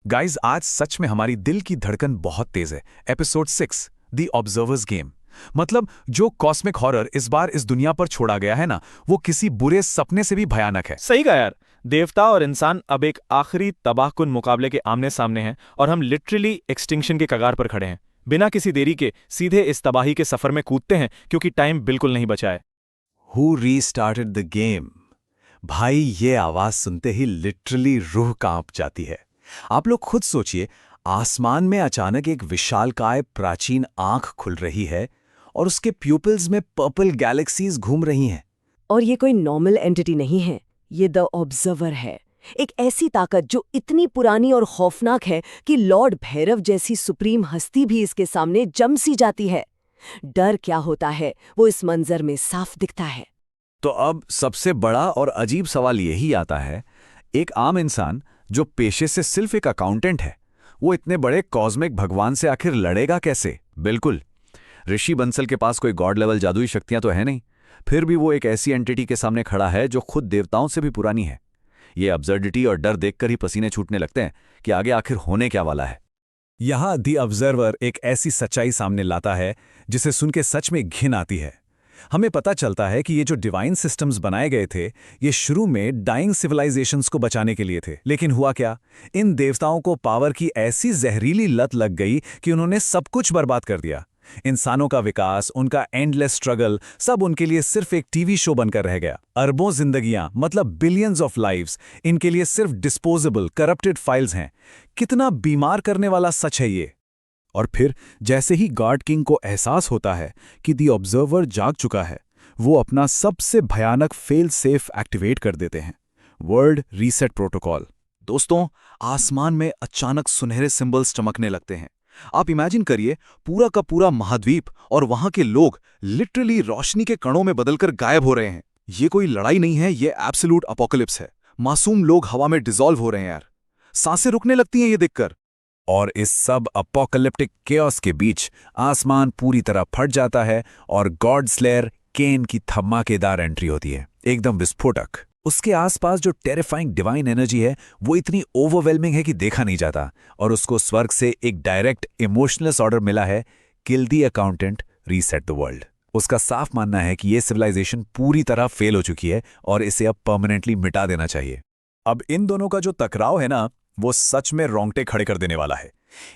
Guys आज सच में हमारी दिल की धड़कन बहुत तेज है। Episode 6 the observers game. मतलब जो कॉस्मिक हॉरर इस बार इस दुनिया पर छोड़ा गया है ना, वो किसी बुरे सपने से भी भयानक है। सही कहा यार। देवता और इंसान अब एक आखिरी तबाहकुन मुकाबले के आमने सामने हैं और हम लिटरली एक्सटिंक्शन के कगार पर खड़े हैं। बिना किसी देरी के सीधे इस तबाही के सफर में कूदते हैं क्योंकि टाइम बिल्कुल नहीं बचा है। Who restarted the game? भाई ये आवाज सुनते ही लिटरली रूह कांप जाती है। आप लोग खुद सोचिए, आसमान में अचानक एक विशालकाय प्राचीन आंख खुल रही है और उसके प्यूपिल्स में पर्पल गैलेक्सीज घूम रही हैं। और ये कोई नॉर्मल एंटिटी नहीं है, ये द ऑब्जर्वर है। एक ऐसी ताकत जो इतनी पुरानी और खौफनाक है कि लॉर्ड भैरव जैसी सुप्रीम हस्ती भी इसके सामने जम सी जाती है। डर क्या होता है वो इस मंजर में साफ दिखता है। तो अब सबसे बड़ा और अजीब सवाल यही आता है, एक आम इंसान जो पेशे से सिर्फ एक अकाउंटेंट है, वो इतने बड़े कॉस्मिक भगवान से आखिर लड़ेगा कैसे? बिल्कुल, ऋषि बंसल के पास कोई गॉड लेवल जादुई शक्तियां तो है नहीं, फिर भी वो एक ऐसी एंटिटी के सामने खड़ा है जो खुद देवताओं से भी पुरानी है। ये अब्सर्डिटी और डर देखकर ही पसीने छूटने लगते हैं कि आगे आखिर होने क्या वाला है। यहाँ दी ऑब्जर्वर एक ऐसी सच्चाई सामने लाता है जिसे सुन के सच में घिन आती है। हमें पता चलता है कि ये जो डिवाइन सिस्टम्स बनाए गए थे, ये शुरू में डाइंग सिविलाइजेशंस को बचाने के लिए थे। लेकिन हुआ क्या? इन देवताओं को पावर की ऐसी जहरीली लत लग गई कि उन्होंने सब कुछ बर्बाद कर दिया। इंसानों का विकास, उनका एंडलेस स्ट्रगल, सब उनके लिए सिर्फ एक टीवी शो बनकर रह गया। अरबों जिंदगियां, मतलब बिलियंस ऑफ लाइव्स, इनके लिए सिर्फ डिस्पोजेबल करप्टेड फाइल्स हैं। कितना बीमार करने वाला सच है ये। और फिर जैसे ही गॉड किंग को एहसास होता है कि दी ऑब्जर्वर जाग चुका है, वो अपना सबसे भयानक फेल सेफ एक्टिवेट कर देते हैं, वर्ल्ड रीसेट प्रोटोकॉल। दोस्तों, आसमान में अचानक सुनहरे सिंबल्स चमकने लगते हैं। आप इमेजिन करिए, पूरा का पूरा महाद्वीप और वहां के लोग लिटरली रोशनी के कणों में बदलकर गायब हो रहे हैं। ये कोई लड़ाई नहीं है, ये एब्सोल्यूट अपोकलिप्स है। मासूम लोग हवा में डिसॉल्व हो रहे हैं यार। सांसें रुकने लगती हैं ये देखकर। और इस सब अपोकलिप्टिक केओस के बीच आसमान पूरी तरह फट जाता है और गॉड स्लेयर केन की धमाकेदार एंट्री होती है, एकदम विस्फोटक। उसके आसपास जो टेरिफाइंग डिवाइन एनर्जी है, वो इतनी ओवरवेलमिंग है कि देखा नहीं जाता। और उसको स्वर्ग से एक डायरेक्ट इमोशनलेस ऑर्डर मिला है, किल दी अकाउंटेंट, रीसेट द वर्ल्ड। उसका साफ मानना है कि ये सिविलाइजेशन पूरी तरह फेल हो चुकी है और इसे अब परमानेंटली मिटा देना चाहिए। अब इन दोनों का जो टकराव है ना, वो सच में रोंगटे खड़े कर देने वाला है।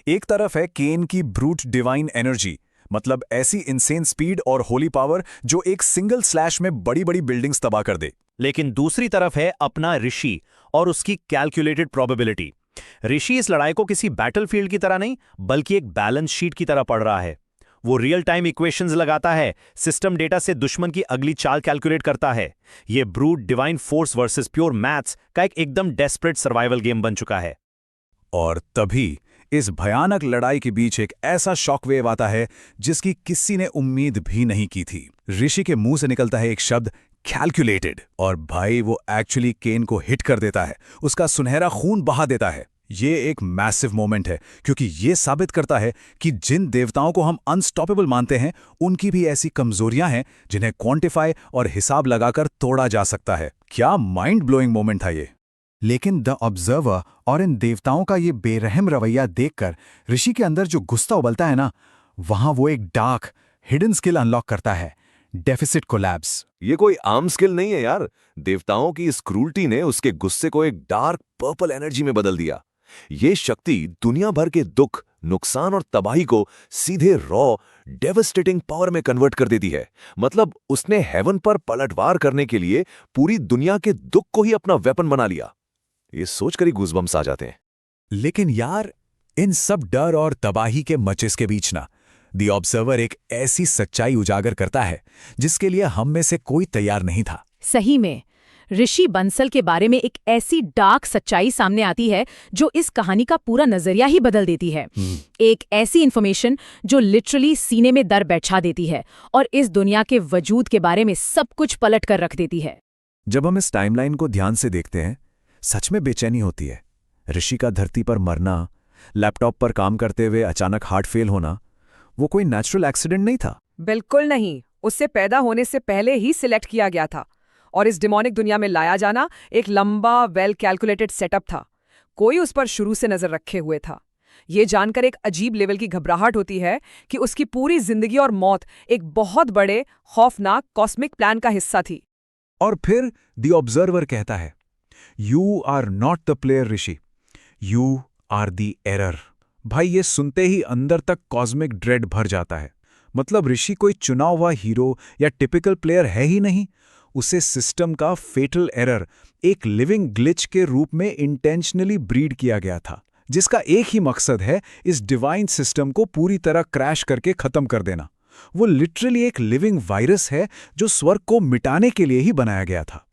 एक तरफ है केन की ब्रूट डिवाइन एनर्जी, मतलब ऐसी इनसेन स्पीड और होली पावर जो एक सिंगल स्लैश में बड़ी बड़ी बिल्डिंग्स तबाह कर दे। लेकिन दूसरी तरफ है अपना ऋषि और उसकी कैलकुलेटेड प्रोबेबिलिटी। ऋषि इस लड़ाई को किसी बैटलफील्ड की तरह नहीं, बल्कि एक बैलेंस शीट की तरह पढ़ रहा है। वो रियल टाइम इक्वेशंस लगाता है, सिस्टम डेटा से दुश्मन की अगली चाल कैलकुलेट करता है। ये brute divine force versus pure maths का एक एकदम डेस्परेट सर्वाइवल गेम बन चुका है। और तभी इस भयानक लड़ाई के बीच एक ऐसा शॉकवेव आता है जिसकी किसी ने उम्मीद भी नहीं की थी। ऋषि के मुंह से निकलता है एक शब्द, कैलकुलेटेड, और भाई वो एक्चुअली केन को हिट कर देता है, उसका सुनहरा खून बहा देता है। ये एक मैसिव मोमेंट है, क्योंकि ये साबित करता है कि जिन देवताओं को हम अनस्टॉपेबल मानते हैं, उनकी भी ऐसी कमजोरियां हैं जिन्हें क्वांटिफाई और हिसाब लगाकर तोड़ा जा सकता है। क्या माइंड ब्लोइंग मोमेंट था ये। लेकिन द ऑब्जर्वर और इन देवताओं का ये बेरहम रवैया देखकर ऋषि के अंदर जो गुस्सा उबलता है ना, वहां वो एक डार्क हिडन स्किल अनलॉक करता है, डेफिसिट कोलैप्स। ये कोई आम स्किल नहीं है यार। देवताओं की इस क्रूरटी ने उसके गुस्से को एक डार्क पर्पल एनर्जी में बदल दिया। ये शक्ति दुनिया भर के दुख, नुकसान और तबाही को सीधे रॉ डेवस्टेटिंग पावर में कन्वर्ट कर देती है। मतलब उसने हेवन पर पलटवार करने के लिए पूरी दुनिया के दुख को ही अपना वेपन बना लिया। ये सोचकर ही गूज़बम्स आ जाते हैं। लेकिन यार, इन सब डर और तबाही के मचिस के बीच ना, दी ऑब्जर्वर एक ऐसी सच्चाई उजागर करता है जिसके लिए हम में से कोई तैयार नहीं था। सही में ऋषि बंसल के बारे में एक ऐसी डार्क सच्चाई सामने आती है जो इस कहानी का पूरा नजरिया ही बदल देती है। एक ऐसी इन्फॉर्मेशन जो लिटरली सीने में दर बैठा देती है और इस दुनिया के वजूद के बारे में सब कुछ पलट कर रख देती है। जब हम इस टाइमलाइन को ध्यान से देखते हैं, सच में बेचैनी होती है। ऋषि का धरती पर मरना, लैपटॉप पर काम करते हुए अचानक हार्ट फेल होना, वो कोई नेचुरल एक्सीडेंट नहीं था। बिल्कुल नहीं, उससे पैदा होने से पहले ही सिलेक्ट किया गया था और इस डिमोनिक दुनिया में लाया जाना एक लंबा वेल कैलकुलेटेड सेटअप था। कोई उस पर शुरू से नजर रखे हुए था। ये जानकर एक अजीब लेवल की घबराहट होती है कि उसकी पूरी जिंदगी और मौत एक बहुत बड़े खौफनाक कॉस्मिक प्लान का हिस्सा थी। और फिर द ऑब्जर्वर कहता है, you are not the player Rishi, you are the error. भाई ये सुनते ही अंदर तक कॉस्मिक ड्रेड भर जाता है। मतलब ऋषि कोई चुना हुआ हीरो या टिपिकल प्लेयर है ही नहीं, उसे सिस्टम का फेटल एरर, एक लिविंग ग्लिच के रूप में इंटेंशनली ब्रीड किया गया था, जिसका एक ही मकसद है इस डिवाइन सिस्टम को पूरी तरह क्रैश करके खत्म कर देना। वो लिटरली एक लिविंग वायरस है जो स्वर्ग को मिटाने के लिए ही बनाया गया था।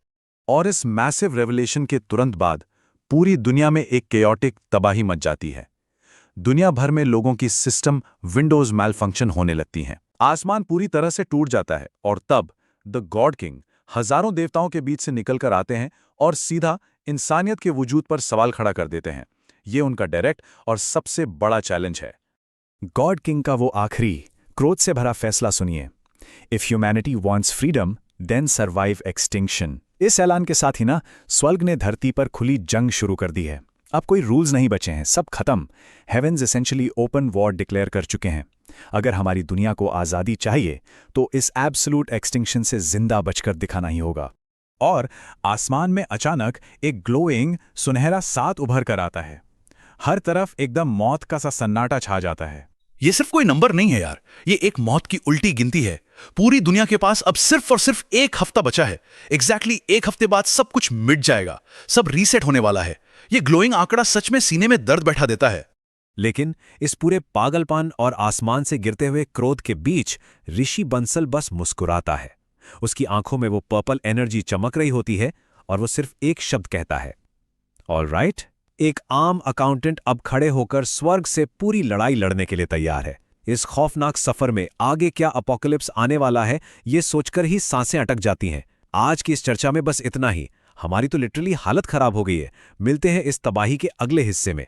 और इस मैसिव रेवलेशन के तुरंत बाद पूरी दुनिया में एक केयोटिक तबाही मच जाती है। दुनिया भर में लोगों की सिस्टम विंडोज मैल फंक्शन होने लगती हैं। आसमान पूरी तरह से टूट जाता है और तब द गॉड किंग हजारों देवताओं के बीच से निकलकर आते हैं और सीधा इंसानियत के वजूद पर सवाल खड़ा कर देते हैं। ये उनका डायरेक्ट और सबसे बड़ा चैलेंज है। गॉड किंग का वो आखिरी क्रोध से भरा फैसला सुनिए। If humanity wants freedom then survive extinction. इस ऐलान के साथ ही ना स्वर्ग ने धरती पर खुली जंग शुरू कर दी है। अब कोई रूल्स नहीं बचे हैं, सब खत्म। Heavens essentially open war declare कर चुके हैं। अगर हमारी दुनिया को आज़ादी चाहिए तो इस एब्सोल्यूट एक्सटिंक्शन से जिंदा बचकर दिखाना ही होगा। और आसमान में अचानक एक ग्लोइंग सुनहरा सात उभर कर आता है। हर तरफ एकदम मौत का सा सन्नाटा छा जाता है। ये सिर्फ कोई नंबर नहीं है यार, ये एक मौत की उल्टी गिनती है। पूरी दुनिया के पास अब सिर्फ और सिर्फ एक हफ्ता बचा है। एग्जैक्टली एक हफ्ते बाद सब कुछ मिट जाएगा, सब रीसेट होने वाला है। ये ग्लोइंग आंकड़ा सच में सीने में दर्द बैठा देता है। लेकिन इस पूरे पागलपन और आसमान से गिरते हुए क्रोध के बीच ऋषि बंसल बस मुस्कुराता है। उसकी आंखों में वो पर्पल एनर्जी चमक रही होती है और वो सिर्फ एक शब्द कहता है, ऑलराइट। एक आम अकाउंटेंट अब खड़े होकर स्वर्ग से पूरी लड़ाई लड़ने के लिए तैयार है। इस खौफनाक सफर में आगे क्या अपोकलिप्स आने वाला है, ये सोचकर ही सांसें अटक जाती हैं। आज की इस चर्चा में बस इतना ही। हमारी तो लिटरली हालत खराब हो गई है। मिलते हैं इस तबाही के अगले हिस्से में।